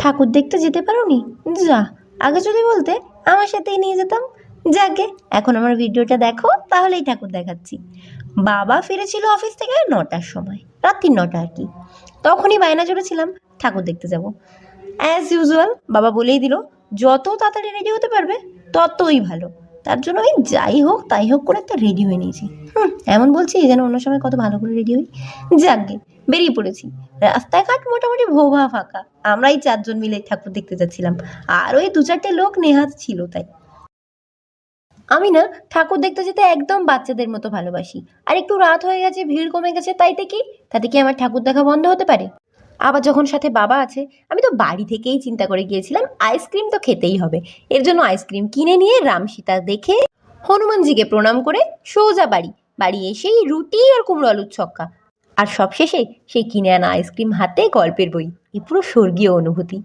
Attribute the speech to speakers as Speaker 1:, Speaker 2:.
Speaker 1: ঠাকুর দেখতে যেতে পারোনি? যা, আগে যদি বলতে আমার সাথেই নিয়ে যেতাম। যাকে এখন আমার ভিডিওটা দেখো, তাহলেই ঠাকুর দেখাচ্ছি। বাবা ফিরেছিল অফিস থেকে 9টার সময়, রাত্রি 9টা আর কি। তখনই বায়না জুড়েছিলাম ঠাকুর দেখতে যাব। অ্যাজ ইউজুয়াল বাবা বলেই দিল, যত তাড়াতাড়ি রেডি হতে পারবে ততই ভালো। তার জন্য ওই যাই হোক তাই হোক করে একটা রেডি হয়ে নিয়েছি। এমন বলছি যেন অন্য সময় কত ভালো করে রেডি হই। যাকগে, বেরিয়ে পড়েছি। রাস্তাঘাট মোটামুটি ভোভা ফাঁকা। আমরাই 4জন মিলে ঠাকুর দেখতে যাচ্ছিলাম, আর ওই 2-4টে লোক নেহাত ছিল। তাই আমি না ঠাকুর দেখতে যেতে একদম বাচ্চাদের মতো ভালোবাসি। আর একটু রাত হয়ে গেছে, ভিড় কমে গেছে, তাতে কি আমার ঠাকুর দেখা বন্ধ হতে পারে? আবার যখন সাথে বাবা আছে, আমি তো বাড়ি থেকেই চিন্তা করে গিয়েছিলাম আইসক্রিম তো খেতেই হবে। এর জন্য আইসক্রিম কিনে নিয়ে রাম সীতা দেখে হনুমানজিকে প্রণাম করে সোজা বাড়ি এসেই রুটি আর কুমড়ো আলুর ছক্কা, আর সবশেষে সেই কিনে আনা আইসক্রিম হাতে গল্পের বই। এ পুরো স্বর্গীয় অনুভূতি।